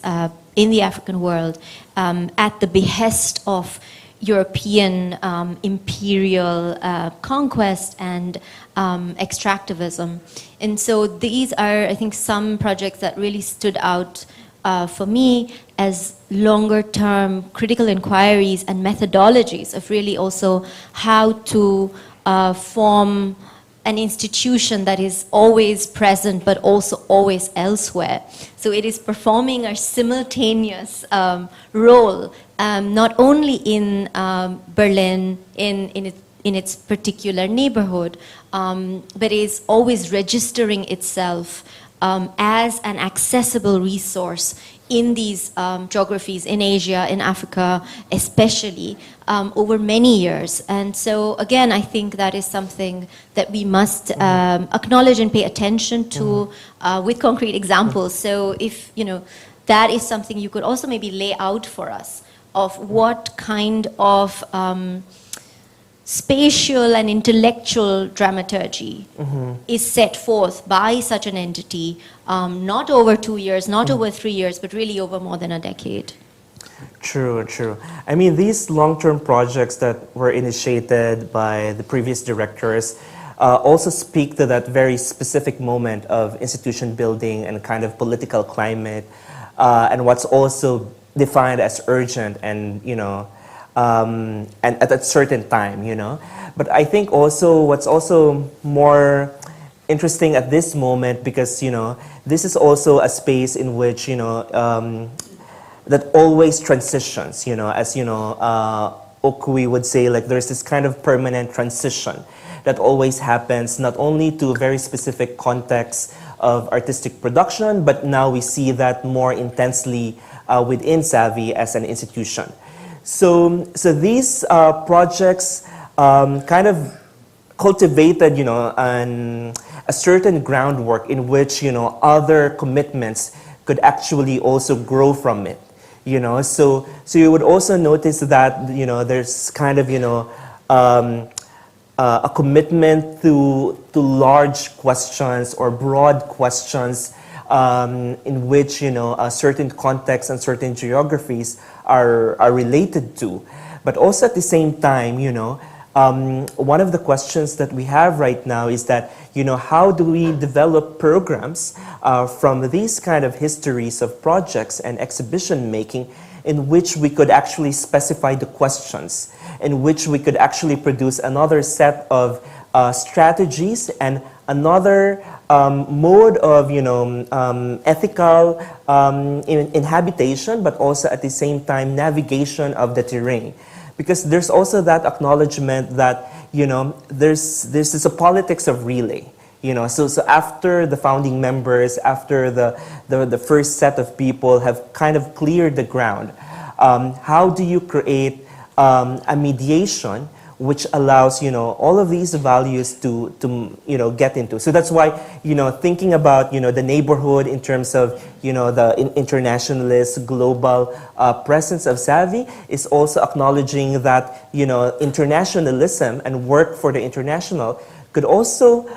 in the African world at the behest of European imperial conquest and extractivism. And so these are, I think, some projects that really stood out for me as longer-term critical inquiries and methodologies of really also how to form an institution that is always present but also always elsewhere. So it is performing a simultaneous role, not only in Berlin, in its particular neighborhood, but is always registering itself as an accessible resource in these geographies, in Asia, in Africa, especially, over many years. And so, again, I think that is something that we must acknowledge and pay attention to with concrete examples. So if, that is something you could also maybe lay out for us of what kind of spatial and intellectual dramaturgy is set forth by such an entity, not over 2 years, not over 3 years, but really over more than a decade. True, true. I mean, these long-term projects that were initiated by the previous directors also speak to that very specific moment of institution building and kind of political climate, and what's also defined as urgent and, and at a certain time, But I think also what's also more interesting at this moment, because, this is also a space in which, that always transitions, as, Okui would say, like there's this kind of permanent transition that always happens, not only to very specific contexts of artistic production, but now we see that more intensely within SAVI as an institution. So these projects kind of cultivated, a certain groundwork in which, other commitments could actually also grow from it, So you would also notice that, there's kind of, a commitment to large questions or broad questions in which, certain contexts and certain geographies are related to. But also at the same time, one of the questions that we have right now is that, how do we develop programs from these kind of histories of projects and exhibition making in which we could actually specify the questions, in which we could actually produce another set of strategies and another mode of, ethical inhabitation, but also at the same time navigation of the terrain. Because there's also that acknowledgement that, there's a politics of relay. So after the founding members, after the first set of people have kind of cleared the ground, how do you create a mediation which allows, all of these values to get into. So that's why, thinking about, the neighborhood in terms of, the internationalist global presence of SAVI is also acknowledging that, internationalism and work for the international could also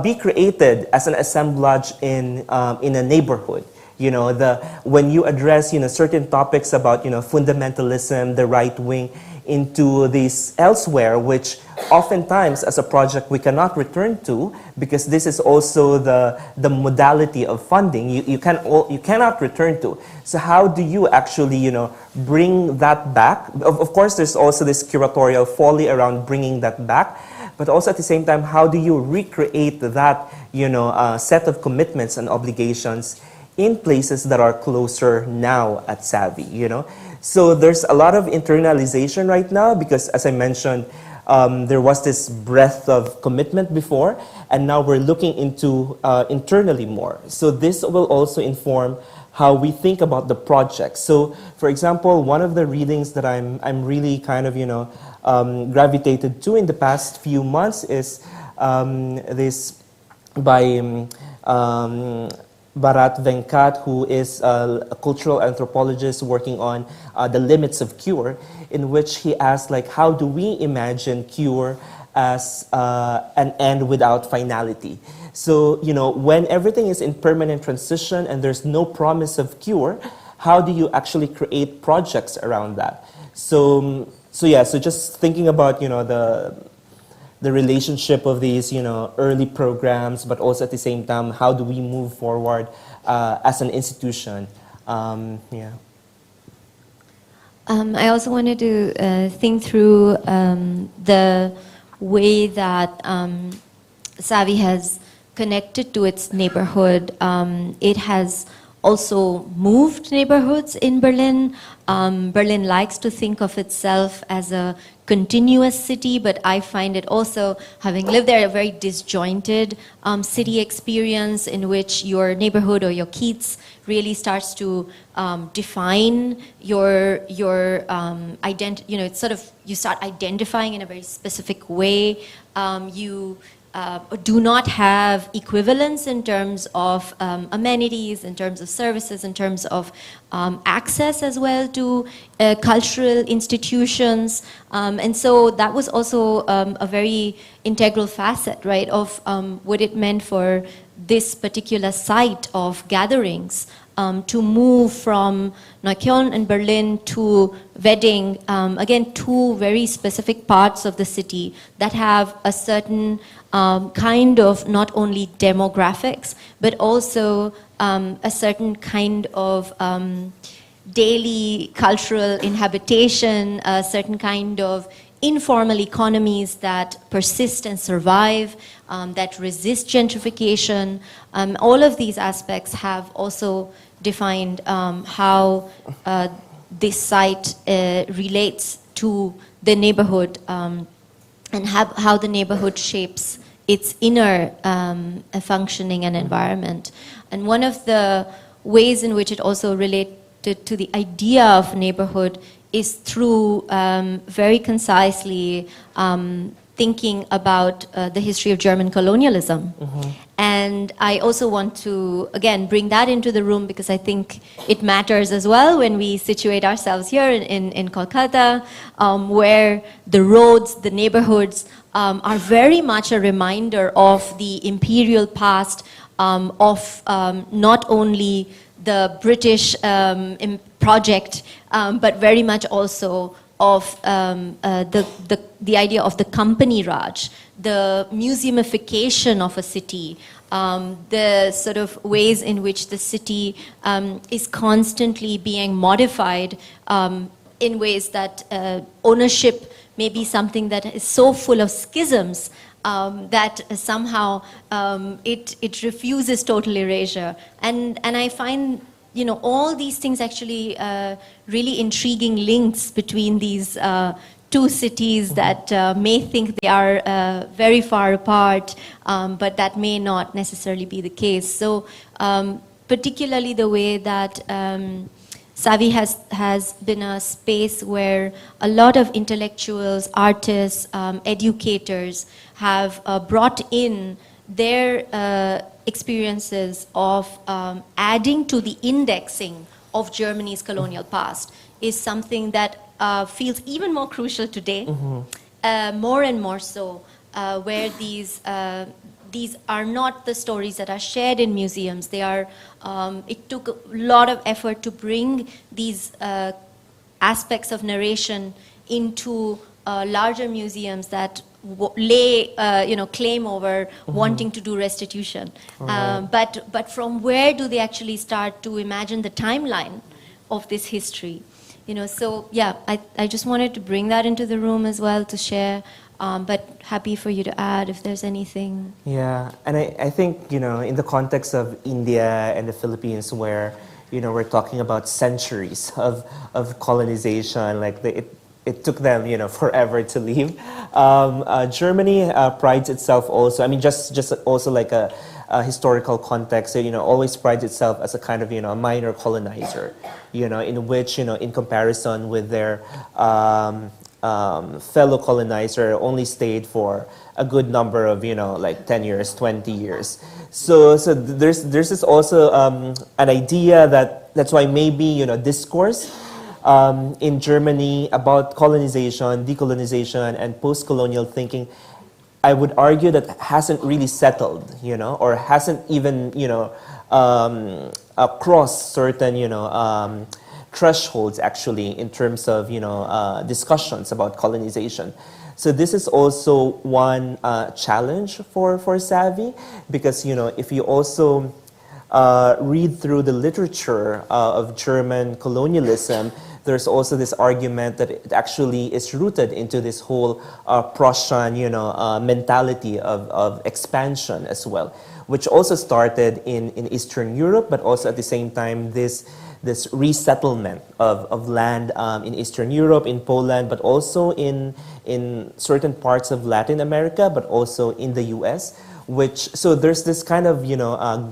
be created as an assemblage in a neighborhood. When you address, certain topics about, fundamentalism, the right wing, into this elsewhere, which oftentimes as a project we cannot return to because this is also the modality of funding you cannot return to. So how do you actually bring that back? Of course, there's also this curatorial folly around bringing that back, but also at the same time, how do you recreate that set of commitments and obligations in places that are closer now at SAVI, So there's a lot of internalization right now because, as I mentioned, there was this breadth of commitment before, and now we're looking into internally more. So this will also inform how we think about the project. So, for example, one of the readings that I'm really kind of gravitated to in the past few months is this by Bharat Venkat, who is a cultural anthropologist working on the limits of cure, in which he asked, like, how do we imagine cure as an end without finality? So, when everything is in permanent transition and there's no promise of cure, how do you actually create projects around that? So, So yeah, so just thinking about, the relationship of these, early programs, but also at the same time, how do we move forward as an institution? Yeah. I also wanted to think through the way that Savi has connected to its neighborhood. It has also moved neighborhoods in Berlin. Berlin likes to think of itself as a continuous city, but I find it also, having lived there, a very disjointed city experience in which your neighborhood or your kiez really starts to define your identity. It's sort of, you start identifying in a very specific way. You do not have equivalence in terms of amenities, in terms of services, in terms of access as well to cultural institutions. And so that was also a very integral facet, right, of what it meant for this particular site of gatherings to move from Neukölln and Berlin to Wedding, again, two very specific parts of the city that have a certain kind of not only demographics, but also a certain kind of daily cultural inhabitation, a certain kind of informal economies that persist and survive, that resist gentrification. All of these aspects have also defined how this site relates to the neighborhood and how the neighborhood shapes its inner functioning and environment. And one of the ways in which it also related to the idea of neighborhood is through very concisely thinking about the history of German colonialism. Mm-hmm. And I also want to, again, bring that into the room because I think it matters as well when we situate ourselves here in Kolkata, where the roads, the neighborhoods are very much a reminder of the imperial past of not only the British project, but very much also of the idea of the company Raj, the museumification of a city, the sort of ways in which the city is constantly being modified in ways that ownership may be something that is so full of schisms that somehow it refuses total erasure. And I find all these things actually really intriguing links between these two cities that may think they are very far apart, but that may not necessarily be the case. So particularly the way that Savi has been a space where a lot of intellectuals, artists, educators have brought in their experiences of adding to the indexing of Germany's colonial past is something that feels even more crucial today, more and more so, where these are not the stories that are shared in museums. They are. It took a lot of effort to bring these aspects of narration into larger museums that claim over wanting to do restitution. But from where do they actually start to imagine the timeline of this history? So yeah, I just wanted to bring that into the room as well to share. But happy for you to add if there's anything. Yeah, and I think, in the context of India and the Philippines where, we're talking about centuries of colonization, like it took them, forever to leave. Germany prides itself also, just also like a historical context, always prides itself as a kind of, a minor colonizer, in which, in comparison with their fellow colonizer only stayed for a good number of, like 10 years, 20 years. So there's this also an idea that's why maybe, discourse in Germany about colonization, decolonization, and post-colonial thinking, I would argue that hasn't really settled, or hasn't even, crossed certain, thresholds actually in terms of discussions about colonization. So this is also one challenge for Savvy, because if you also read through the literature of German colonialism, there's also this argument that it actually is rooted into this whole Prussian, mentality of expansion as well, which also started in Eastern Europe, but also at the same time this resettlement of land in Eastern Europe, in Poland, but also in certain parts of Latin America, but also in the US. So there's this kind of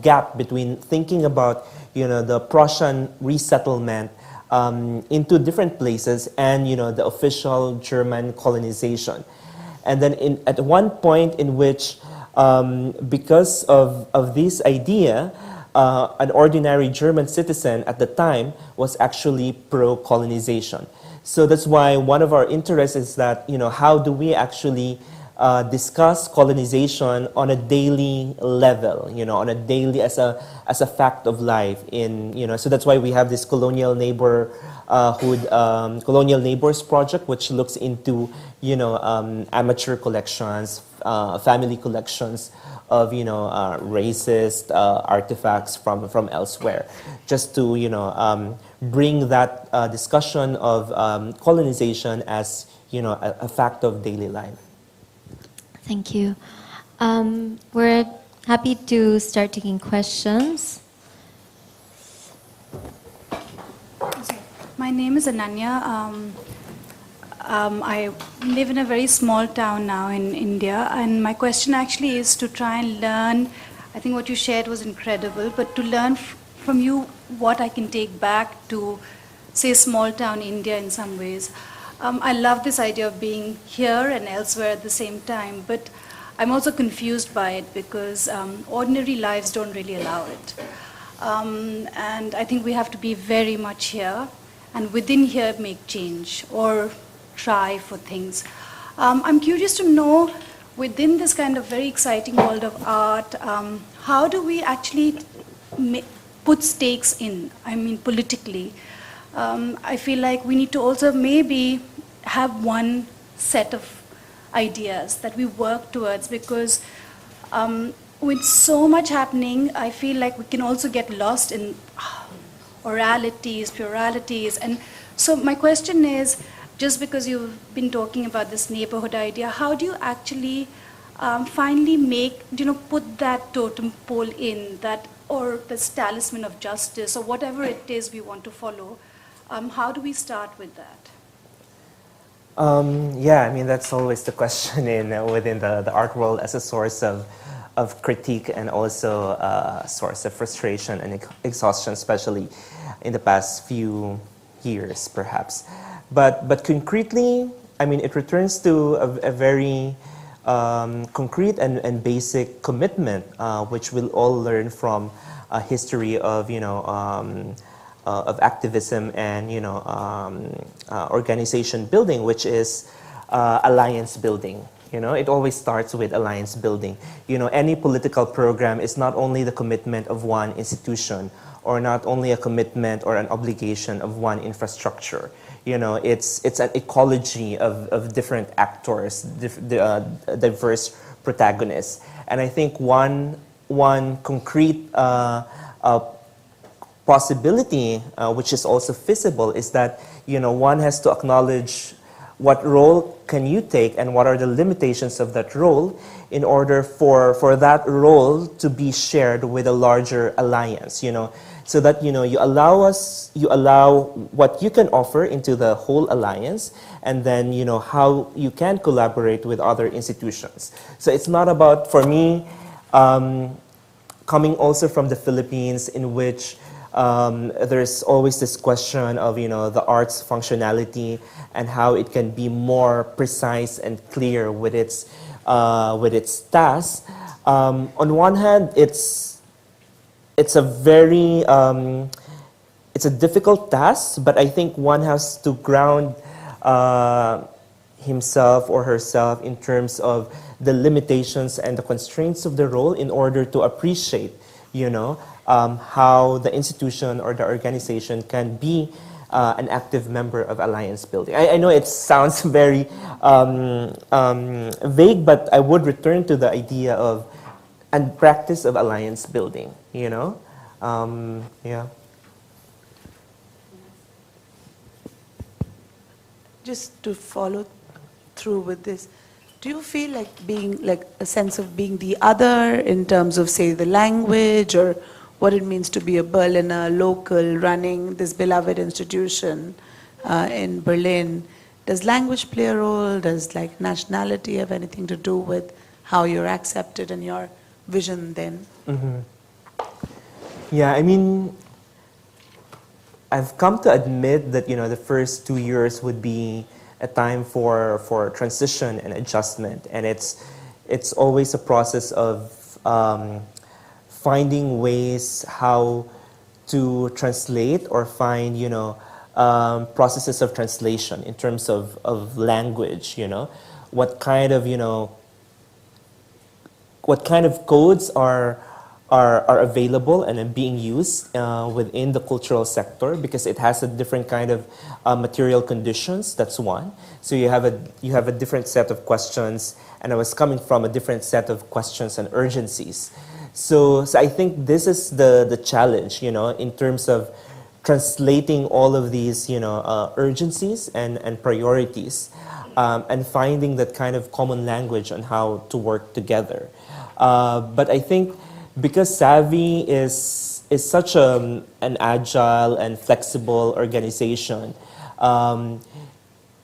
gap between thinking about the Prussian resettlement into different places and the official German colonization. And then at one point in which because of this idea, an ordinary German citizen at the time was actually pro-colonization. So that's why one of our interests is that, how do we actually discuss colonization on a daily level, on a daily as a fact of life. So that's why we have this colonial neighbors project, which looks into amateur collections, family collections of racist artifacts from elsewhere, just to bring that discussion of colonization as a fact of daily life. Thank you. We're happy to start taking questions. My name is Ananya. I live in a very small town now in India, and my question actually is to try and learn. I think what you shared was incredible, but to learn from you what I can take back to, say, small town India in some ways. I love this idea of being here and elsewhere at the same time, but I'm also confused by it because ordinary lives don't really allow it. And I think we have to be very much here, and within here make change or try for things. I'm curious to know, within this kind of very exciting world of art, how do we actually put stakes in, politically? I feel like we need to also maybe have one set of ideas that we work towards, because with so much happening, I feel like we can also get lost in oralities, pluralities. And so my question is, just because you've been talking about this neighborhood idea, how do you actually finally put that totem pole in, that, or this talisman of justice, or whatever it is we want to follow? How do we start with that? That's always the question within the art world, as a source of critique and also a source of frustration and exhaustion, especially in the past few years, perhaps. But concretely, it returns to a very concrete and basic commitment, which we'll all learn from a history of activism and organization building, which is alliance building. It always starts with alliance building. Any political program is not only the commitment of one institution, or not only a commitment or an obligation of one infrastructure. It's an ecology of different actors, diverse protagonists. And I think one concrete possibility, which is also feasible, is that one has to acknowledge what role can you take and what are the limitations of that role in order for that role to be shared with a larger alliance, so that you allow what you can offer into the whole alliance, and then how you can collaborate with other institutions. So it's not about, for me, coming also from the Philippines, in which there's always this question of the art's functionality and how it can be more precise and clear with its tasks. On one hand, it's a very it's a difficult task, but I think one has to ground himself or herself in terms of the limitations and the constraints of the role in order to appreciate how the institution or the organization can be an active member of alliance building. I know it sounds very vague, but I would return to the idea of and practice of alliance building, you know? Yeah. Just to follow through with this, do you feel like being like a sense of being the other in terms of, say, the language or what it means to be a Berliner local running this beloved institution in Berlin? Does language play a role? Does like nationality have anything to do with how you're accepted and your vision then? Mm-hmm. Yeah, I mean, I've come to admit that, you know, the first 2 years would be a time for transition and adjustment, and it's always a process of finding ways how to translate or find, you know, processes of translation in terms of language, you know, what kind of, you know, what kind of codes are available and are being used within the cultural sector, because it has a different kind of material conditions. That's one. So you have a different set of questions, and I was coming from a different set of questions and urgencies. So I think this is the challenge, you know, in terms of translating all of these, you know, urgencies and priorities, and finding that kind of common language on how to work together. But I think because Savvy is such an agile and flexible organization,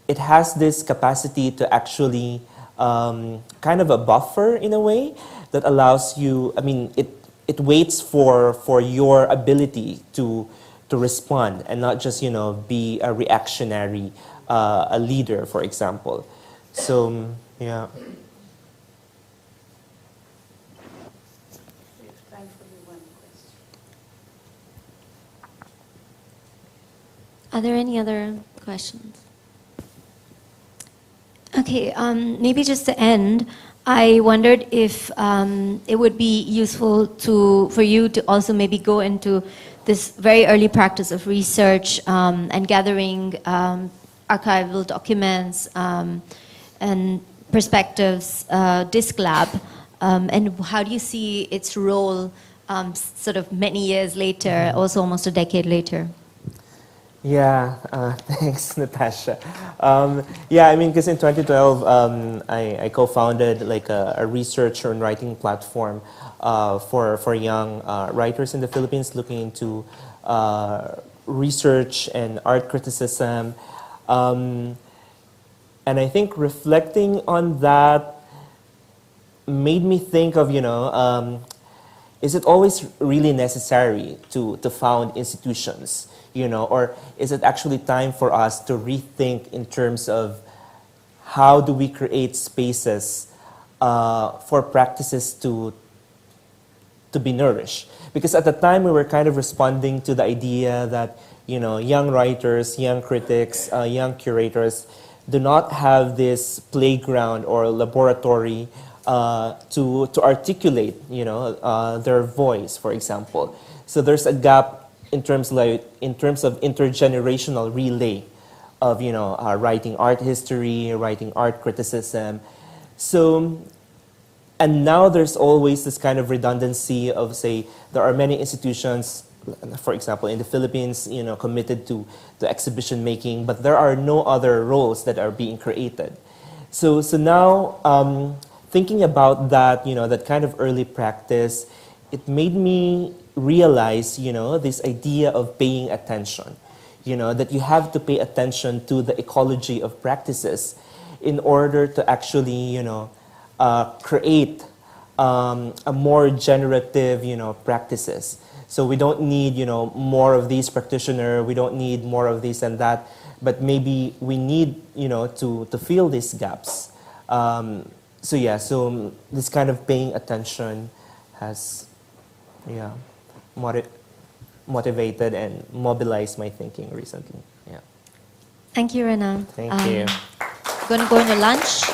it has this capacity to actually kind of a buffer in a way that allows you, I mean, it waits for your ability to respond and not just, you know, be a reactionary a leader, for example. So, yeah. Are there any other questions? Okay, maybe just to end, I wondered if it would be useful for you to also maybe go into this very early practice of research and gathering archival documents and perspectives, Disc Lab, and how do you see its role sort of many years later, also almost a decade later? Yeah, thanks, Natasha. Yeah, I mean, because in 2012, I co-founded like a research and writing platform for young writers in the Philippines looking into research and art criticism. And I think reflecting on that made me think of, you know, is it always really necessary to found institutions? You know, or is it actually time for us to rethink in terms of how do we create spaces for practices to be nourished? Because at the time we were kind of responding to the idea that, you know, young writers, young critics, young curators do not have this playground or laboratory to articulate, you know, their voice, for example. So there's a gap in terms of intergenerational relay of, you know, writing art history, writing art criticism. So, and now there's always this kind of redundancy of, say, there are many institutions, for example, in the Philippines, you know, committed to exhibition making, but there are no other roles that are being created. So now, thinking about that, you know, that kind of early practice, it made me realize, you know, this idea of paying attention, you know, that you have to pay attention to the ecology of practices in order to actually, you know, create a more generative, you know, practices. So we don't need, you know, more of these practitioners, we don't need more of this and that, but maybe we need, you know, to fill these gaps. So yeah, so this kind of paying attention has, yeah, motivated and mobilized my thinking recently. Yeah. Thank you, Renan. Thank you. Going to go into lunch.